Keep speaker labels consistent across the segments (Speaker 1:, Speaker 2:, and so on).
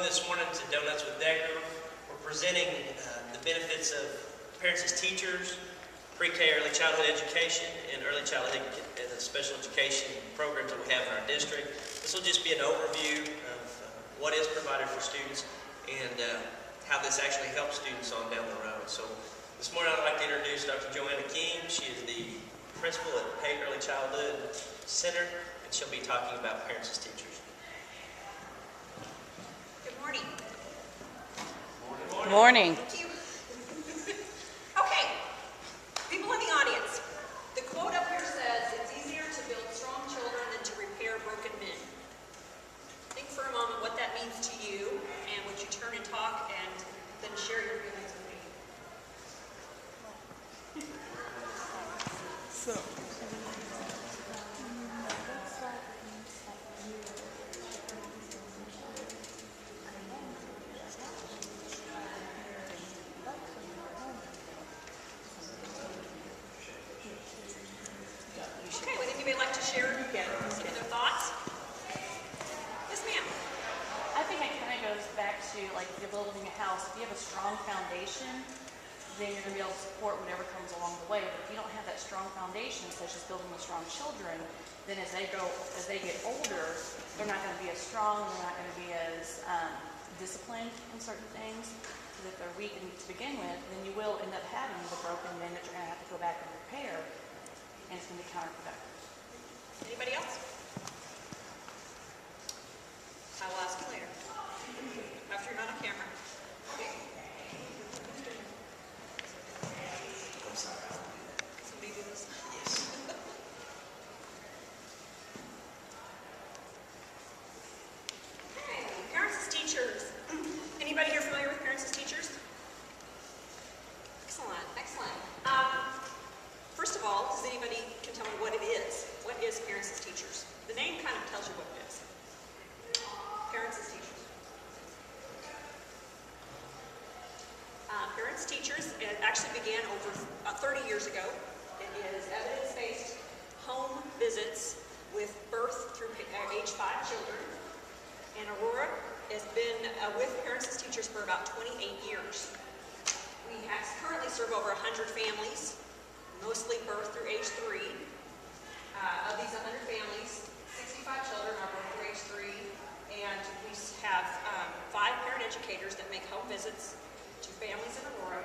Speaker 1: this morning to Donuts with Dagger. We're presenting the benefits of parents as teachers, pre-K early childhood education, and early childhood and special education programs that we have in our district. This will just be an overview of what is provided for students and how this actually helps students on down the road. So this morning I'd like to introduce Dr. Joanna King. She is the principal at Pate Early Childhood Center, and she'll be talking about parents as teachers.
Speaker 2: Good morning.
Speaker 1: Good
Speaker 3: Morning.
Speaker 2: Thank you. Okay, people in the audience, the quote up here says, "It's easier to build strong children than to repair broken men." Think for a moment what that means to you, and would you turn and talk and then share your feelings with me? Okay, would anybody like to share their thoughts? Yes, ma'am.
Speaker 4: I think it kind of goes back to like if you're building a house. If you have a strong foundation, then you're going to be able to support whatever comes along the way. But if you don't have that strong foundation, such as building with strong children, then as they get older, they're not going to be as strong. They're not going to be as disciplined in certain things. Because if they're weak to begin with, then you will end up having the broken men that you're going to have to go back and repair, and it's going to be counterproductive.
Speaker 2: Anybody else? I will ask you later. After you're not on camera. Somebody do this? Okay, parents as teachers. Anybody here familiar with parents as teachers? Excellent, excellent. First of all, does anybody can tell me what it is? What is parents as teachers? The name kind of tells you what it is. Parents as teachers. Parents teachers, it actually began over 30 years ago. It is evidence-based home visits with birth through age 5 children. And Aurora has been with parents as teachers for about 28 years. We currently serve over 100 families, mostly birth through age 3. Of these 100 families, 65 children are birth through age 3, and we have 5 parent educators that make home visits to families in Aurora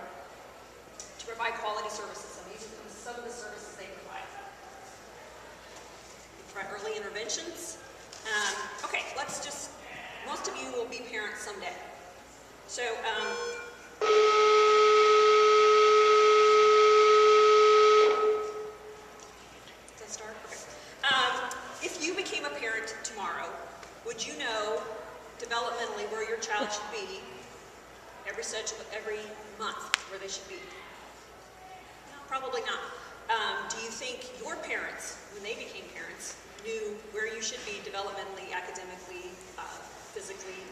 Speaker 2: to provide quality services. And these are some of the services they provide. We provide early interventions. Okay, most of you will be parents someday. So, if you became a parent tomorrow, would you know developmentally where your child should be every month where they should be? No, probably not. Do you think your parents, when they became parents, knew where you should be developmentally, academically, physically,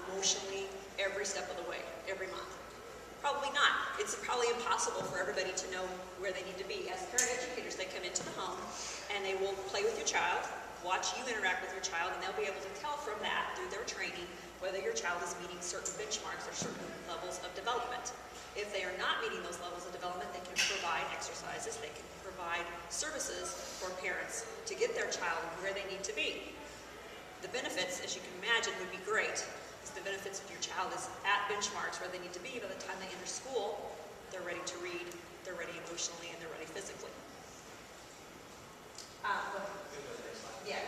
Speaker 2: emotionally, every step of the way, every month? Probably not. It's probably impossible for everybody to know where they need to be. As parent educators, they come into the home and they will play with your child, watch you interact with your child, and they'll be able to tell from that, through their training, whether your child is meeting certain benchmarks or certain levels of development. If they are not meeting those levels of development, they can provide exercises, they can provide services for parents to get their child where they need to be. The benefits, as you can imagine, would be great. The benefits of your child is at benchmarks where they need to be by the time they enter school. They're ready to read, they're ready emotionally, and they're ready physically. Yeah.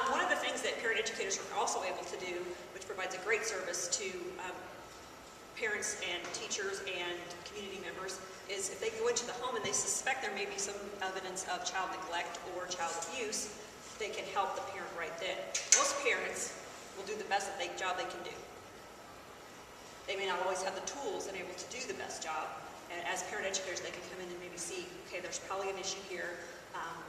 Speaker 2: One of the things that parent educators are also able to do, which provides a great service to parents and teachers and community members, is if they go into the home and they suspect there may be some evidence of child neglect or child abuse, they can help the parent right then. Most parents will do the best job they can do. They may not always have the tools and able to do the best job. And as parent educators, they can come in and maybe see, okay, there's probably an issue here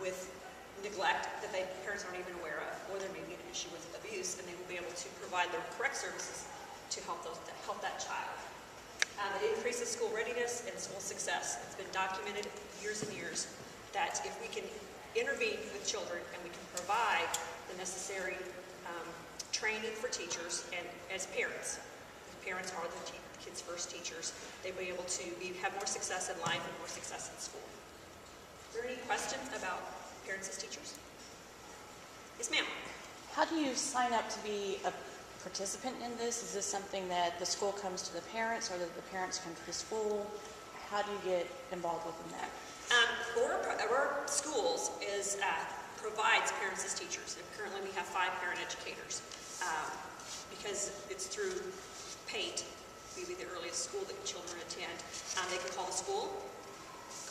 Speaker 2: with neglect that parents aren't even aware of, or there may be an issue with abuse, and they will be able to provide the correct services to help that child. It increases school readiness and school success. It's been documented years and years that if we can intervene with children and we can provide the necessary training for teachers and as parents are the kids' first teachers, they'll be able to have more success in life and more success in school. Is there any question about parents as teachers? Yes, ma'am.
Speaker 3: How do you sign up to be a participant in this? Is this something that the school comes to the parents or that the parents come to the school? How do you get involved within that?
Speaker 2: Our schools provides parents as teachers. And currently we have 5 parent educators because it's through PAIT. We be the earliest school that children attend. They can call the school,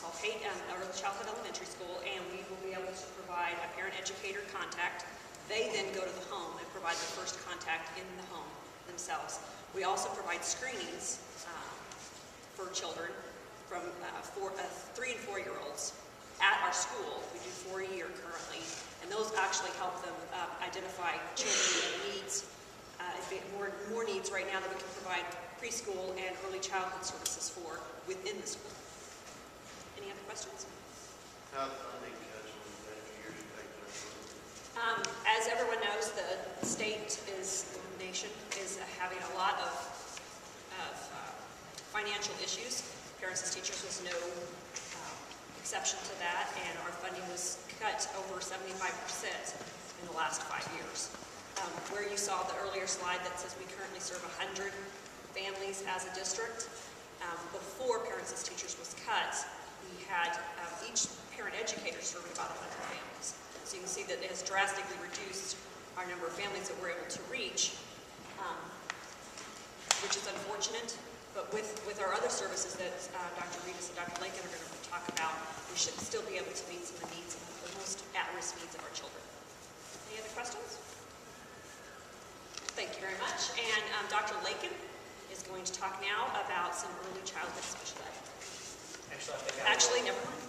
Speaker 2: call PAIT, Early Childhood Elementary School, and we will be able to provide a parent educator contact. They then go to the home and provide the first contact in the home themselves. We also provide screenings for children from 3 and 4-year-olds at our school. We do 4 a year currently, and those actually help them identify children that needs more needs right now that we can provide preschool and early childhood services for within the school. Any other questions?
Speaker 5: How funding cuts will the years take place?
Speaker 2: As everyone knows, the state the nation is having a lot of financial issues. Parents as teachers was no exception to that, and our funding was cut over 75% in the last 5 years. Where you saw the earlier slide that says we currently serve 100 families as a district, before Parents as Teachers was cut, we had each parent educator serving about 100 families. So you can see that it has drastically reduced our number of families that we're able to reach, which is unfortunate. But with our other services that Dr. Reedus and Dr. Lakin are going to talk about, we should still be able to meet some of the needs, the most at-risk needs of our children. Any other questions? Thank you very much. And Dr. Lakin is going to talk now about some early childhood special ed. Actually, never mind.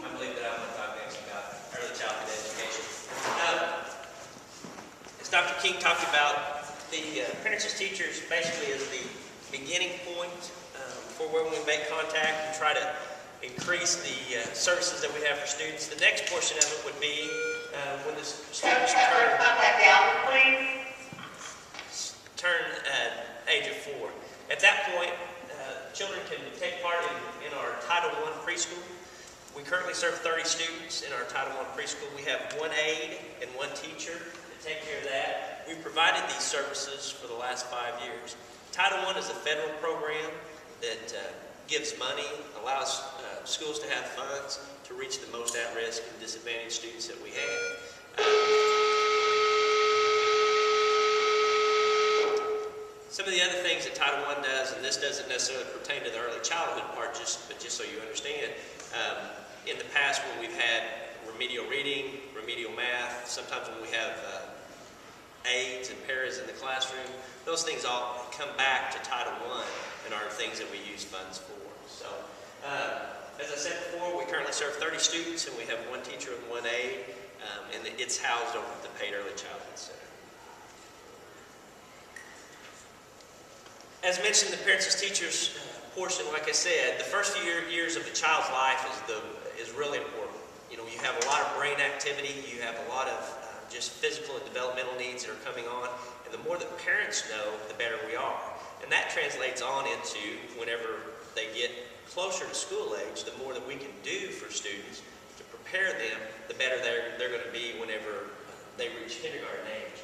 Speaker 1: I believe that I'm going to talk next about early childhood education. As Dr. King talked about, the Parents as Teachers basically is the beginning point for where we make contact and try to increase the services that we have for students. The next portion of it would be when the students turn age of 4. At that point, children can take part in our Title I preschool. We currently serve 30 students in our Title I preschool. We have 1 aide and 1 teacher to take care of that. We've provided these services for the last 5 years. Title I is a federal program that gives money, allows schools to have funds to reach the most at-risk and disadvantaged students that we have. Some of the other things that Title I does, and this doesn't necessarily pertain to the early childhood part, but just so you understand, in the past when we've had remedial reading, remedial math, sometimes when we have aides and paras in the classroom, those things all come back to Title I and are things that we use funds for. So, as I said before, we currently serve 30 students and we have 1 teacher and 1 aide, and it's housed over at the PAIT Early Childhood Center. As mentioned, the Parents as Teachers portion, like I said, the first few years of the child's life is really important. You know, you have a lot of brain activity, you have a lot of just physical and developmental needs that are coming on, and the more that parents know, the better we are. And that translates on into whenever they get closer to school age, the more that we can do for students to prepare them, the better they're going to be whenever they reach kindergarten age.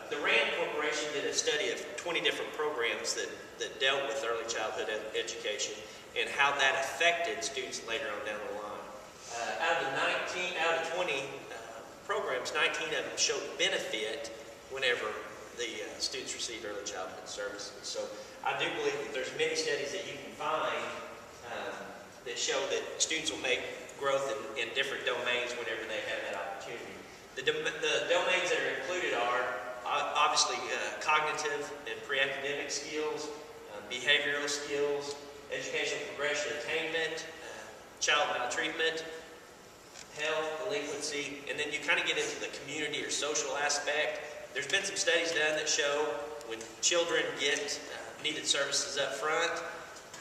Speaker 1: The RAND Corporation did a study of 20 different programs that dealt with early childhood education and how that affected students later on down the line. Out of 20 programs, 19 of them showed benefit whenever the students received early childhood services. So I do believe that there's many studies that you can find that show that students will make growth in different domains whenever they have that opportunity. The domains that are included are obviously cognitive and pre-academic skills, behavioral skills, educational progression attainment, child maltreatment, health, delinquency, and then you kind of get into the community or social aspect. There's been some studies done that show when children get needed services up front,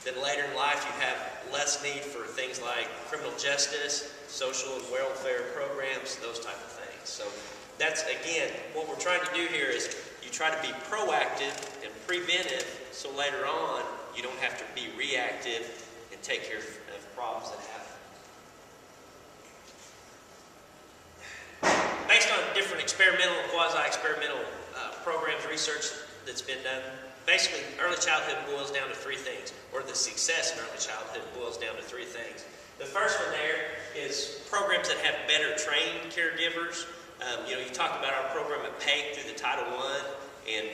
Speaker 1: Then later in life, you have less need for things like criminal justice, social and welfare programs, those type of things. So that's, again, what we're trying to do here is you try to be proactive and preventive, so later on, you don't have to be reactive and take care of problems that happen. Based on different experimental and quasi-experimental programs, research that's been done, basically early childhood boils down to three things, or the success in early childhood boils down to three things. The first one there is programs that have better trained caregivers. You talked about our program at PAIC through the Title I, and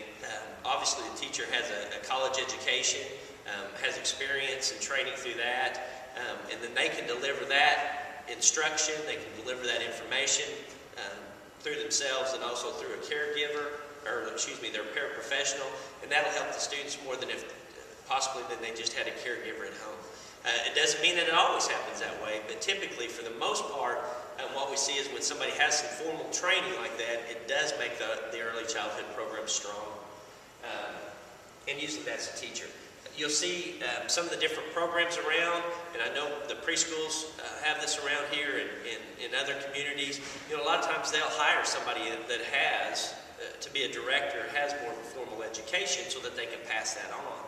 Speaker 1: obviously the teacher has a college education, has experience and training through that, and then they can deliver that instruction, they can deliver that information through themselves and also through a caregiver, or their paraprofessional, and that'll help the students more than if possibly than they just had a caregiver at home. It doesn't mean that it always happens that way, but typically, for the most part, what we see is when somebody has some formal training like that, it does make the early childhood program strong. And usually that's a teacher. You'll see some of the different programs around, and I know the preschools have this around here and in other communities. A lot of times they'll hire somebody that has to be a director, has more of a formal education so that they can pass that on.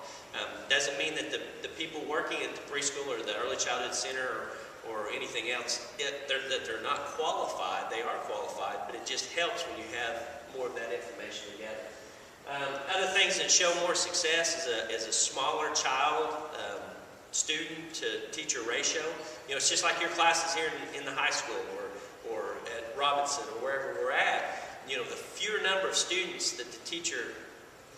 Speaker 1: Doesn't mean that the people working at the preschool or the early childhood center or anything else, that they're not qualified. They are qualified, but it just helps when you have more of that information together. Other things that show more success is a smaller child student to teacher ratio. It's just like your classes here in the high school or at Robinson or wherever we're at. The fewer number of students that the teacher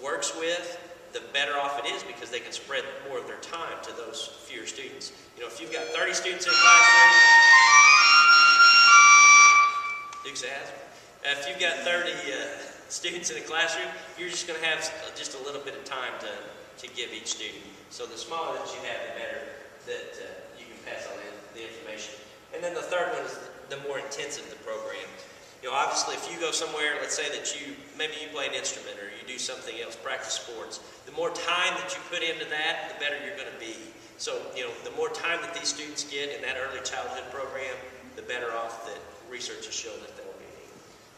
Speaker 1: works with, the better off it is because they can spread more of their time to those fewer students. If you've got 30 students in a classroom, Dukes of Hazzard. If you've got 30 students in a classroom, you're just going to have just a little bit of time to give each student. So the smaller that you have, the better that you can pass on the information. And then the third one is the more intensive the program. Obviously, if you go somewhere, let's say that maybe you play an instrument or you do something else, practice sports, the more time that you put into that, the better you're going to be. So, the more time that these students get in that early childhood program, the better off that research has shown that they'll be.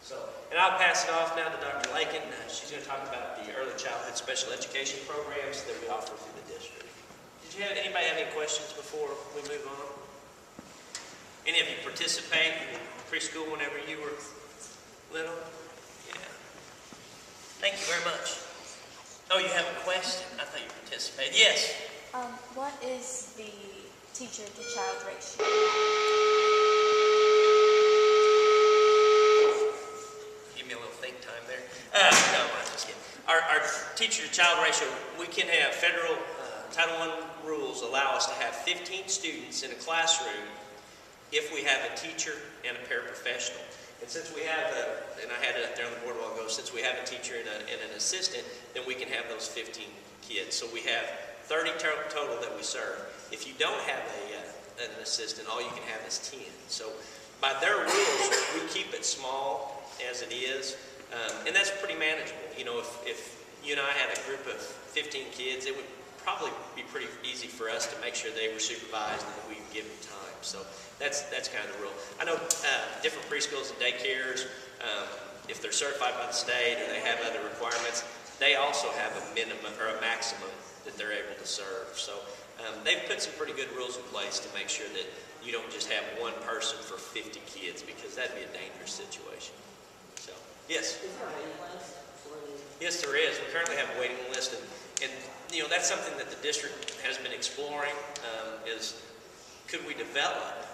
Speaker 1: So, and I'll pass it off now to Dr. Lakin. She's going to talk about the early childhood special education programs that we offer through the district. Anybody have any questions before we move on? Any of you participate in preschool whenever you were little? Yeah. Thank you very much. Oh, you have a question? I thought you participated. Yes?
Speaker 6: What is the teacher-to-child ratio?
Speaker 1: Give me a little think time there. No, I'm just kidding. Our teacher-to-child ratio, we can have federal Title I rules allow us to have 15 students in a classroom if we have a teacher and a paraprofessional. And since we have, and I had it up there on the board a while ago, since we have a teacher and an assistant, then we can have those 15 kids. So we have 30 total that we serve. If you don't have an assistant, all you can have is 10. So by their rules, we keep it small as it is, and that's pretty manageable. If you and I had a group of 15 kids, it would probably be pretty easy for us to make sure they were supervised and that we give them time. So that's kind of the rule. I know different preschools and daycares, if they're certified by the state or they have other requirements, they also have a minimum or a maximum that they're able to serve. So they've put some pretty good rules in place to make sure that you don't just have one person for 50 kids, because that'd be a dangerous situation. So, yes?
Speaker 7: Is there a waiting list?
Speaker 1: Yes, there is. We currently have a waiting list, and that's something that the district has been exploring, is could we develop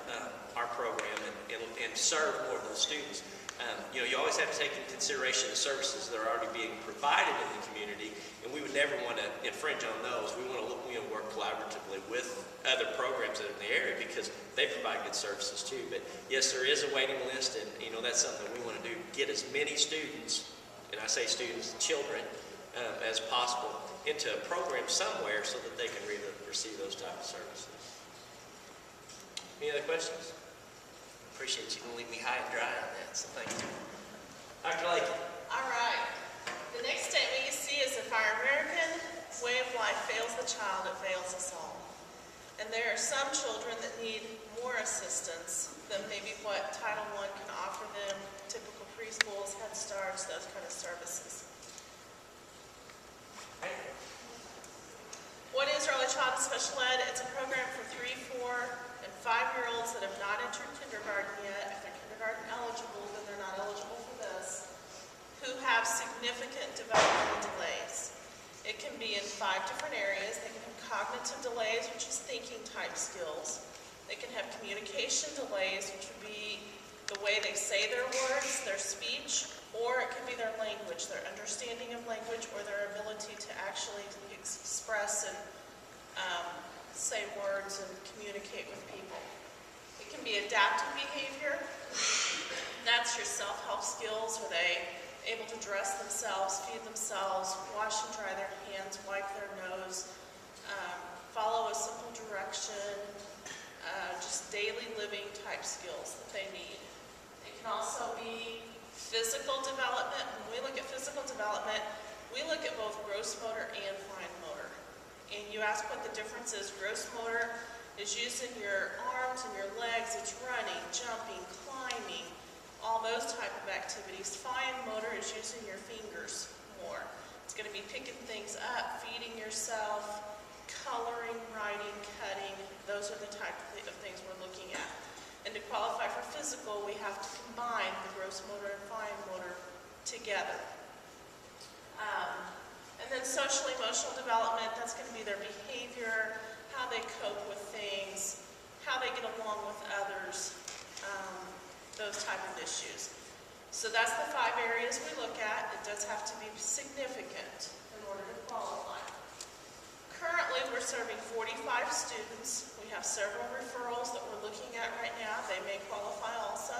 Speaker 1: our program and serve more of those students? You always have to take into consideration the services that are already being provided in the community, and we would never want to infringe on those. We want to work collaboratively with other programs that are in the area because they provide good services too. But yes, there is a waiting list, and that's something we want to do, get as many students, and I say students, children, as possible into a program somewhere so that they can receive those type of services. Any other questions? Appreciate you going to leave me high and dry on that, so thank you. Dr. Lake.
Speaker 8: All right. The next statement you see is if our American way of life fails the child, it fails us all.
Speaker 7: there are some children that need more assistance than maybe what Title I can offer them, typical preschools, Head Starts, those kind of services. What is Early Childhood Special Ed? It's a program for 3, 4, and 5-year-olds that have not entered kindergarten yet. If they're kindergarten eligible, then they're not eligible for this, who have significant developmental delays. It can be in 5 different areas. They can have cognitive delays, which is thinking type skills. They can have communication delays, which would be the way they say their words, their speech, or it could be their language, their understanding of language, or their ability to actually express and say words and communicate with people. It can be adaptive behavior. That's your self-help skills. Are they able to dress themselves, feed themselves, wash and dry their hands, wipe their nose, follow a simple direction, just daily living type skills that they need. It can also be physical development. When we look at physical development, we look at both gross motor and fine motor. And you ask what the difference is. Gross motor is using your arms and your legs. It's running, jumping, climbing, all those type of activities. Fine motor is using your fingers more. It's going to be picking things up, feeding yourself, coloring, writing, cutting. Those are the type of things we're looking at. And to qualify for physical, we have to combine the gross motor and fine motor together. And then social emotional development, that's going to be their behavior, how they cope with things, how they get along with others, those type of issues. So that's the 5 areas we look at. It does have to be significant in order to qualify. Currently, we're serving 45 students. We have several referrals that we're looking at right now. They may qualify also.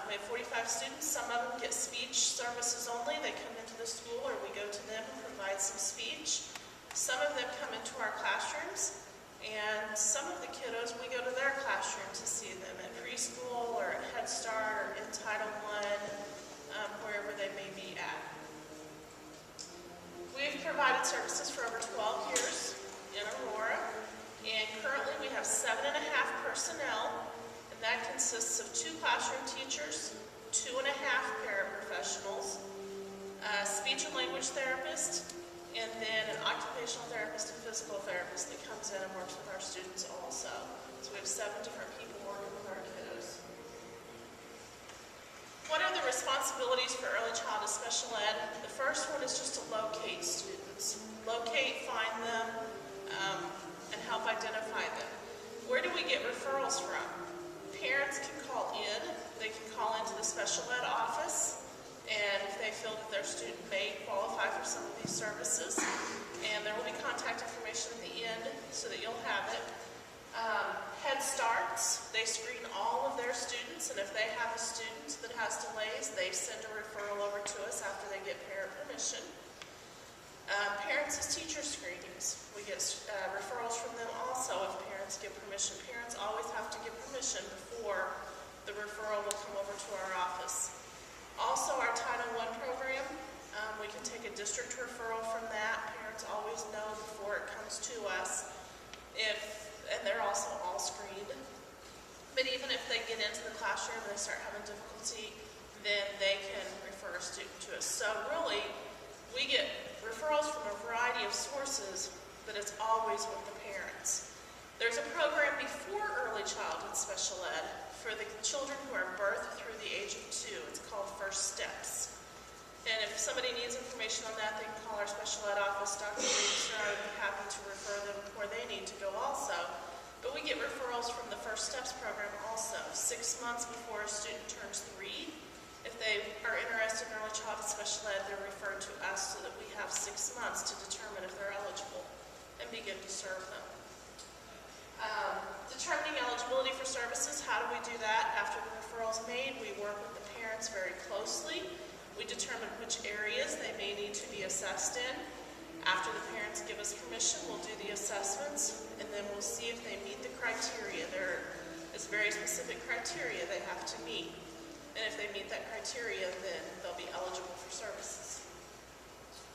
Speaker 7: We have 45 students. Some of them get speech services only. They come into the school or we go to them and provide some speech. Some of them come into our classrooms, and some of the kiddos, we go to their classroom to see them at preschool or at Head Start or in Title I, wherever they may be at. We've provided services for over 12 years in Aurora, and currently we have 7.5 personnel, and that consists of 2 classroom teachers, 2.5 paraprofessionals, a speech and language therapist, and then an occupational therapist and physical therapist that comes in and works with our students also. So we have 7 different people working with our kiddos. What are the responsibilities for early childhood special ed? The first one is just to locate students. Locate, find them, and help identify them. Where do we get referrals from? Parents can call in. They can call into the special ed office, and if they feel that their student may qualify for some of these services. And there will be contact information at the end so that you'll have it. Head Starts, they screen all of their students, and if they have a student that has delays, they send a referral over to us after they get parent permission. Parents as teacher screenings, we get referrals from them also if parents give permission. Parents always have to give permission before the referral will come over to our office. Also, our Title I program, we can take a district referral from that. Parents always know before it comes to us. And they're also all screened. But even if they get into the classroom and they start having difficulty, then they can refer a student to us. So really, we get referrals from a variety of sources, but it's always with the parents. There's a program before early childhood special ed for the children who are birthed through the age of 2. It's called First Steps. And if somebody needs information on that, they can call our special ed office. Dr. Reeves and I would be happy to refer them where they need to go also. But we get referrals from the First Steps program also, 6 months before a student turns 3. If they are interested in early childhood special ed, they're referred to us so that we have 6 months to determine if they're eligible and begin to serve them. Determining eligibility for services, how do we do that? After the referral is made, we work with the parents very closely. We determine which areas they may need to be assessed in. After the parents give us permission, we'll do the assessments, and then we'll see if they meet the criteria. There is very specific criteria they have to meet. And if they meet that criteria, then they'll be eligible for services.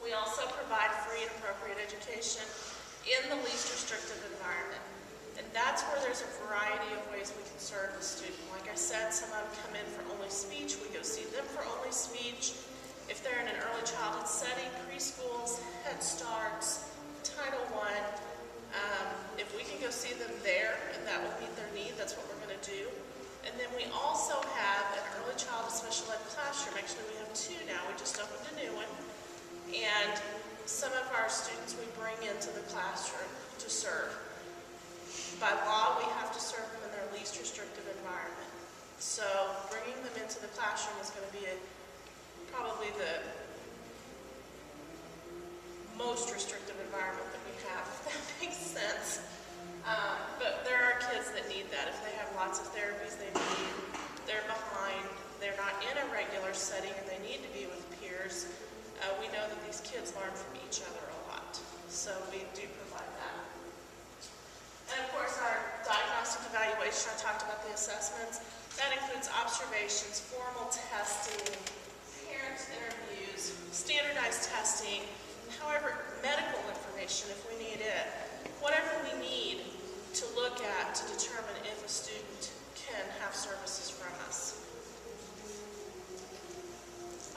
Speaker 7: We also provide free and appropriate education in the least restrictive environment. there's a variety of ways we can serve the student. Like I said, some of them come in for only speech. We go see them for only speech. If they're in an early childhood setting, preschools, Head Starts, Title I, if we can go see them there and that will meet their need, that's what we're going to do. And then we also have an early childhood special ed classroom. Actually, we have 2 now. We just opened a new one. And some of our students we bring into the classroom to serve. By law, we have to serve them in their least restrictive environment. So bringing them into the classroom is going to be probably the most restrictive environment that we have, if that makes sense. But there are kids that need that. If they have lots of therapies they need, they're behind, they're not in a regular setting, and they need to be with peers, we know that these kids learn from each other a lot. So we do provide that. And of course, our diagnostic evaluation, I talked about the assessments. That includes observations, formal testing, parent interviews, standardized testing, however, medical information if we need it, whatever we need to look at to determine if a student can have services from us.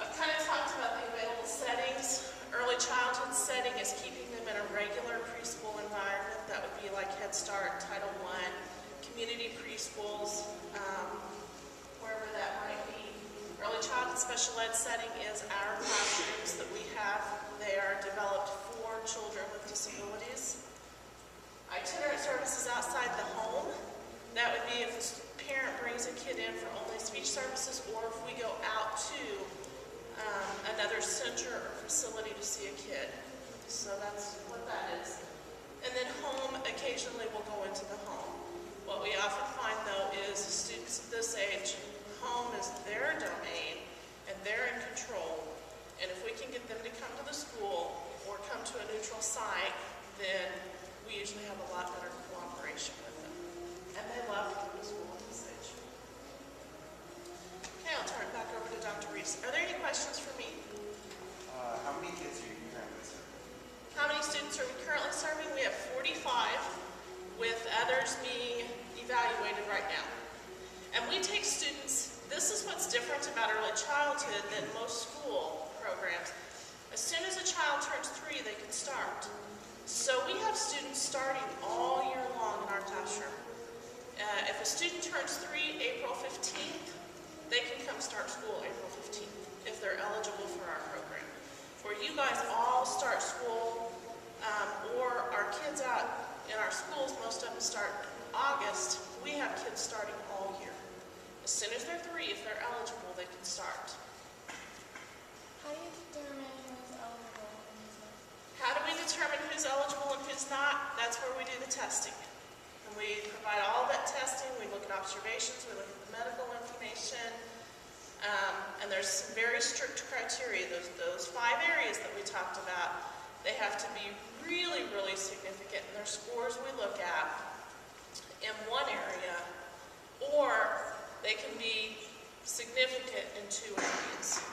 Speaker 7: I've kind of talked about the available settings. Early childhood setting is keeping them in a regular preschool environment. That would be like Head Start, Title I, community preschools, wherever that might be. Early childhood special ed setting is our classrooms that we have. They are developed for children with disabilities. Itinerant services outside the home. That would be if a parent brings a kid in for only speech services, or if we go out to another center or facility to see a kid. So that's what that is. And then home, occasionally we'll go into the home. What we often find though is students of this age, home is their domain and they're in control. And if we can get them to come to the school or come to a neutral site, then we usually have a lot better cooperation with them. And they love to come to school at this age. Okay, I'll turn it back over to Dr. Reese. Are there any questions for me?
Speaker 8: How many kids are you currently serving?
Speaker 7: How many students are we currently serving? We have 45, with others being evaluated right now. And we take students, this is what's different about early childhood than most school programs. As soon as a child turns 3, they can start. So we have students starting all year long in our classroom. If a student turns 3 April 15th, they can come start school April 15th if they're eligible for our program. Where you guys all start school, or our kids out in our schools, most of them start in August, we have kids starting all year. As soon as they're 3, if they're eligible, they can start.
Speaker 6: How do you determine who's eligible and who's not?
Speaker 7: How do we determine who's eligible and who's not? That's where we do the testing. And we provide all that testing, we look at observations, we look at the medical information, and there's some very strict criteria. Those 5 areas that we talked about, they have to be really, really significant in their scores we look at in one area, or they can be significant in 2 areas.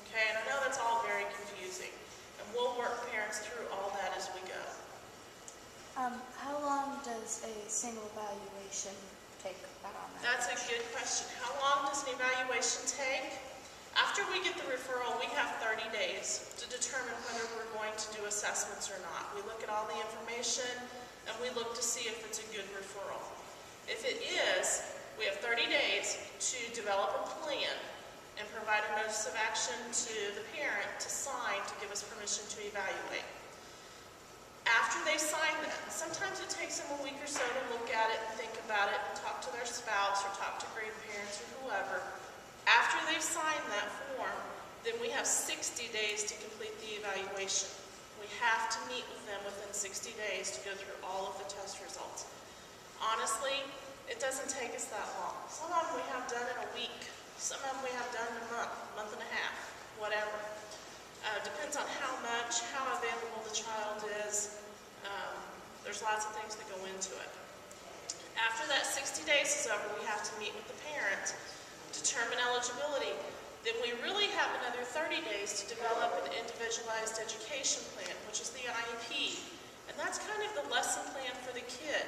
Speaker 7: Okay, and I know that's all very confusing, and we'll work parents through all that as we go.
Speaker 6: How long does a single evaluation take about on that?
Speaker 7: That's a good question. How long does an evaluation take? After we get the referral, we have 30 days to determine whether we're going to do assessments or not. We look at all the information and we look to see if it's a good referral. If it is, we have 30 days to develop a plan and provide a notice of action to the parent to sign to give us permission to evaluate. After they sign that, sometimes it takes them a week or so to look at it and think about it and talk to their spouse or talk to grandparents or whoever. After they've signed that form, then we have 60 days to complete the evaluation. We have to meet with them within 60 days to go through all of the test results. Honestly, it doesn't take us that long. Some of them we have done in a week. Some of them we have done in a month and a half, whatever. Depends on how much, how available the child is. There's lots of things that go into it. After that 60 days is over, we have to meet with the parent, determine eligibility. Then we really have another 30 days to develop an individualized education plan, which is the IEP. And that's kind of the lesson plan for the kid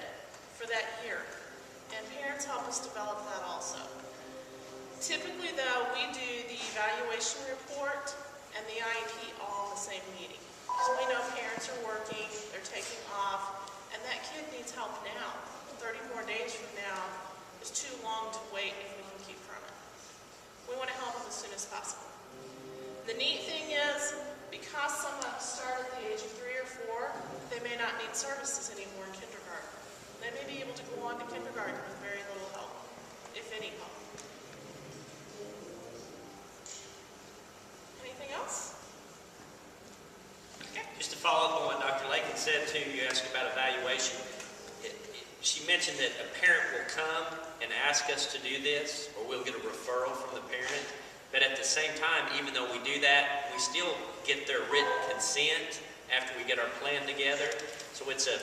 Speaker 7: for that year. us develop that also. Typically though, we do the evaluation report and the IEP all in the same meeting. So we know parents are working, they're taking off, and that kid needs help now. 30 more days from now is too long to wait if we can keep from it. We want to help them as soon as possible. The neat thing is, because someone started at the age of 3 or 4, they may not need services anymore in kindergarten. They may be able to go on to kindergarten with very little help, if any help. Anything else? Okay.
Speaker 1: Just to follow up on what Dr. Lakin said too, you asked about evaluation. She mentioned that a parent will come and ask us to do this, or we'll get a referral from the parent. But at the same time, even though we do that, we still get their written consent after we get our plan together. So it's a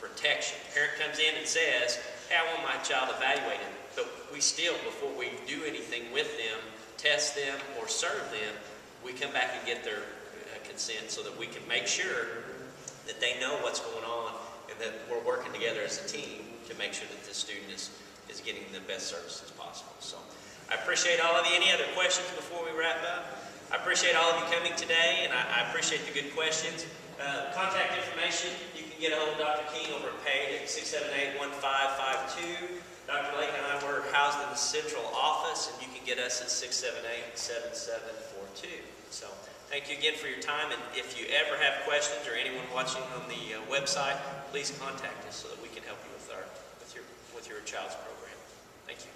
Speaker 1: protection. Parent comes in and says, hey, I want my child evaluated. But we still, before we do anything with them, test them or serve them, we come back and get their consent so that we can make sure that they know what's going on and that we're working together as a team to make sure that the student is getting the best services possible. So I appreciate all of you. Any other questions before we wrap up? I appreciate all of you coming today, and I appreciate the good questions. Contact information, you can get a hold of Dr. King over at Page at 678-1552. Dr. Lake and I were housed in the central office, and you can get us at 678-7742. So thank you again for your time, and if you ever have questions or anyone watching on the website, please contact us so that we can help you with your child's program. Thank you.